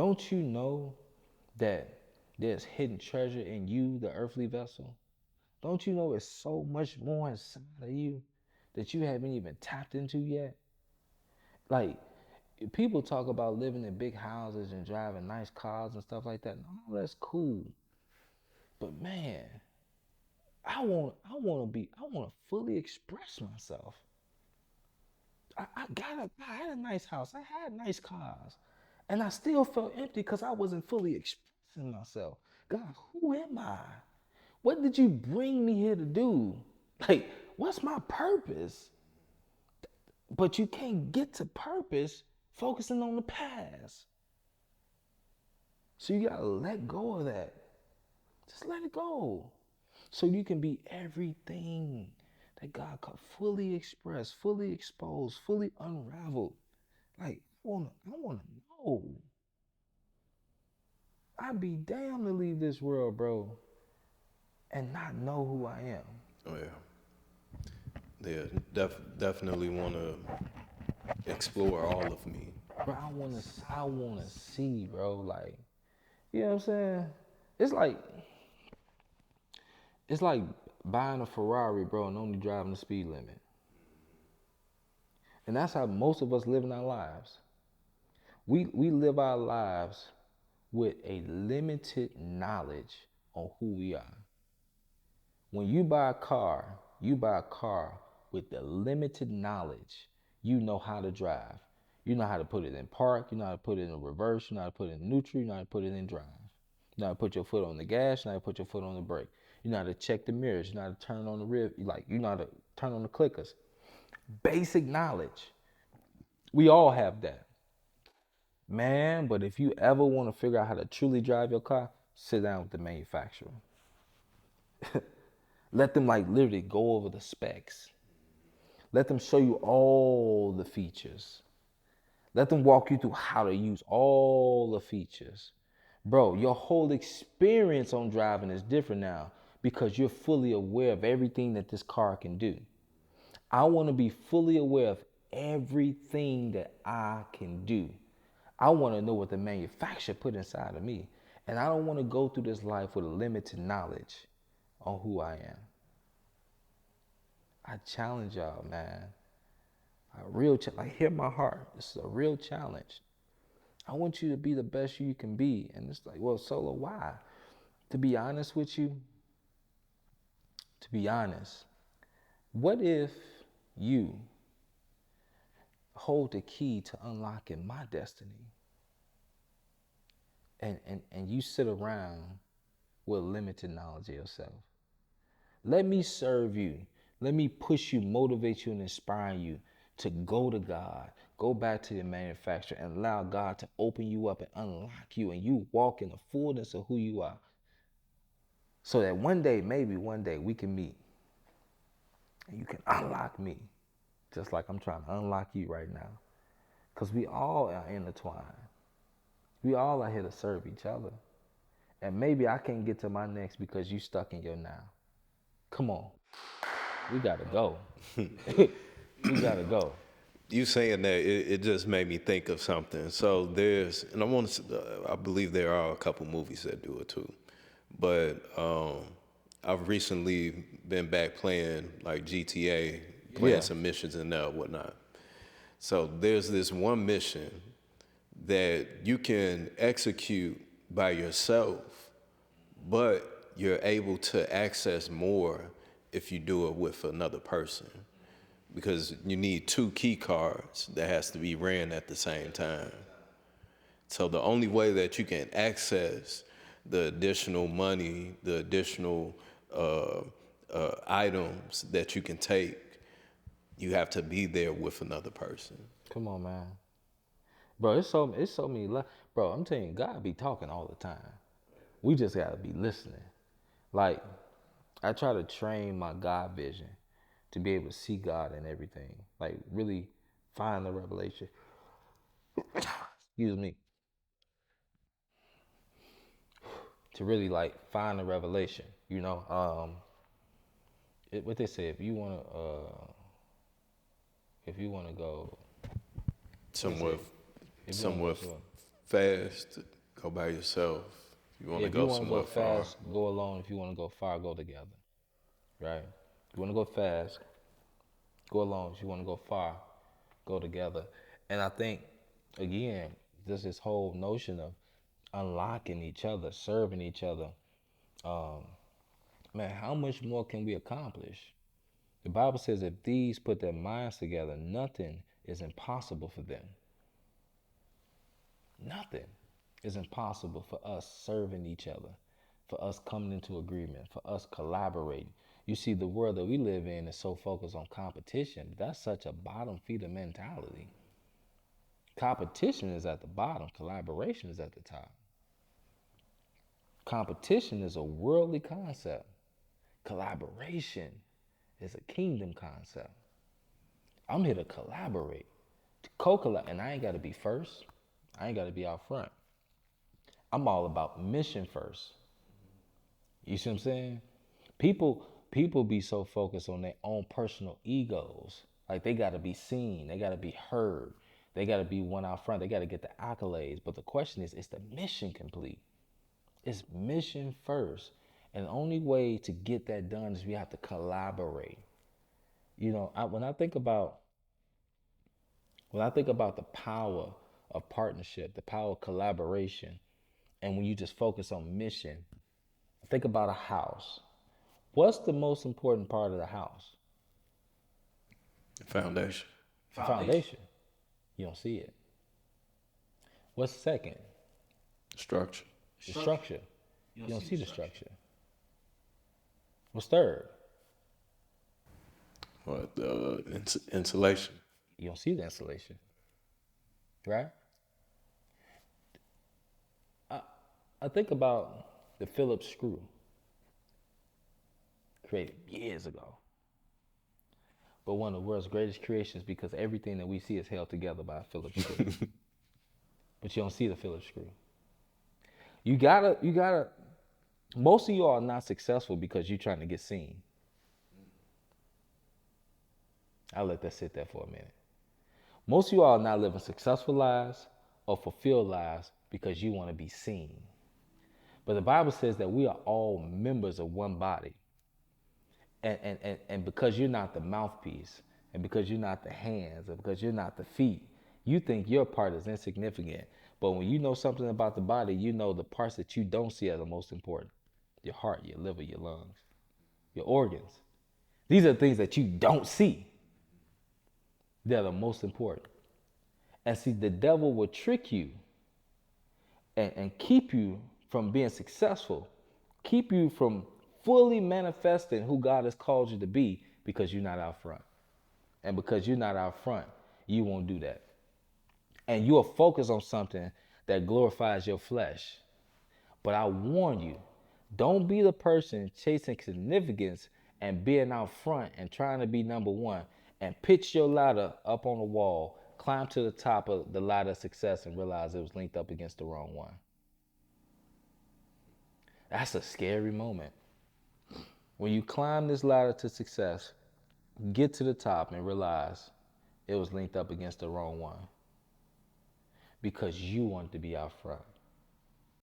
Don't you know that there's hidden treasure in you, the earthly vessel? Don't you know it's so much more inside of you that you haven't even tapped into yet? Like, people talk about living in big houses and driving nice cars and stuff like that. And all that's cool. But man, I want to fully express myself. I had a nice house. I had nice cars. And I still felt empty because I wasn't fully expressing myself. God, who am I? What did you bring me here to do? Like, what's my purpose? But you can't get to purpose focusing on the past. So you gotta let go of that. Just let it go. So you can be everything that God could fully express, fully expose, fully unravel. Like, I wanna know. I'd be damned to leave this world, bro, and not know who I am. Oh yeah, yeah. Definitely want to explore all of me. Bro, I wanna see, bro. Like, you know what I'm saying? It's like it's like buying a Ferrari, bro, and only driving the speed limit. And that's how most of us live in our lives. We live our lives with a limited knowledge on who we are. When you buy a car with the limited knowledge. You know how to drive. You know how to put it in park. You know how to put it in reverse. You know how to put it in neutral. You know how to put it in drive. You know how to put your foot on the gas. You know how to put your foot on the brake. You know how to check the mirrors. You know how to turn on the rear. You know how to turn on the clickers. Basic knowledge. We all have that. Man, but if you ever want to figure out how to truly drive your car, sit down with the manufacturer. Let them like literally go over the specs. Let them show you all the features. Let them walk you through how to use all the features. Bro, your whole experience on driving is different now because you're fully aware of everything that this car can do. I want to be fully aware of everything that I can do. I want to know what the manufacturer put inside of me. And I don't want to go through this life with a limited knowledge on who I am. I challenge y'all, man. Like, hear my heart. This is a real challenge. I want you to be the best you can be. And it's like, well, Solo, why? To be honest with you, to be honest, what if you hold the key to unlocking my destiny and you sit around with limited knowledge of yourself? Let me serve you. Let me push you, motivate you, and inspire you to go to God, go back to the manufacturer, and allow God to open you up and unlock you, and you walk in the fullness of who you are. So that one day, maybe one day, we can meet and you can unlock me, just like I'm trying to unlock you right now. Because we all are intertwined. We all are here to serve each other. And maybe I can't get to my next because you stuck in your now. Come on, we gotta go. We gotta go. You saying that it just made me think of something. So there's, and I believe there are a couple movies that do it too, but I've recently been back playing like GTA, playing Yeah. some missions and whatnot. So there's this one mission that you can execute by yourself, but you're able to access more if you do it with another person because you need two key cards that has to be ran at the same time. So the only way that you can access the additional money, the additional items that you can take, you have to be there with another person. Come on, man. Bro, it's so many bro, I'm telling you, God be talking all the time. We just gotta be listening. Like, I try to train my God vision to be able to see God in everything. Like, really find the revelation. Excuse me. To really like find the revelation. What they say, if you wanna go, what they Somewhere, say, if you wanna go somewhere somewhere. fast, go by yourself. You want to If you go want to go somewhere far. fast, go alone. If you want to go far, go together. Right? If you want to go fast, go alone. If you want to go far, go together. And I think, again, just this whole notion of unlocking each other, serving each other. Man, how much more can we accomplish? The Bible says if these put their minds together, nothing is impossible for them. Nothing is impossible for us serving each other, for us coming into agreement, for us collaborating. You see, the world that we live in is so focused on competition. That's such a bottom feeder mentality. Competition is at the bottom, collaboration is at the top. Competition is a worldly concept. Collaboration is a kingdom concept. I'm here to collaborate, to co-collaborate, and I ain't got to be first. I ain't got to be out front. I'm all about mission first. You see what I'm saying? People be so focused on their own personal egos. Like they got to be seen. They got to be heard. They got to be one out front. They got to get the accolades. But the question is the mission complete? It's mission first. And the only way to get that done is we have to collaborate. You know, when I think about the power of partnership, the power of collaboration, and when you just focus on mission, think about a house. What's the most important part of the house? Foundation. Foundation. You don't see it. What's second? Structure. The structure. You don't see the structure. What's third? What, insulation. You don't see the insulation. Right? I think about the Phillips screw, created years ago. But one of the world's greatest creations because everything that we see is held together by a Phillips screw. But you don't see the Phillips screw. You gotta, most of you all are not successful because you're trying to get seen. I'll let that sit there for a minute. Most of you all are not living successful lives or fulfilled lives because you want to be seen. But the Bible says that we are all members of one body. And because you're not the mouthpiece, and because you're not the hands, and because you're not the feet, you think your part is insignificant. But when you know something about the body, you know the parts that you don't see are the most important. Your heart, your liver, your lungs, your organs. These are things that you don't see. They're the most important. And see, the devil will trick you and keep you from being successful, keep you from fully manifesting who God has called you to be because you're not out front. And because you're not out front, you won't do that. And you'll focus on something that glorifies your flesh. But I warn you, don't be the person chasing significance and being out front and trying to be number one and pitch your ladder up on the wall, climb to the top of the ladder of success and realize it was linked up against the wrong one. That's a scary moment. When you climb this ladder to success, get to the top and realize it was linked up against the wrong one because you wanted to be out front.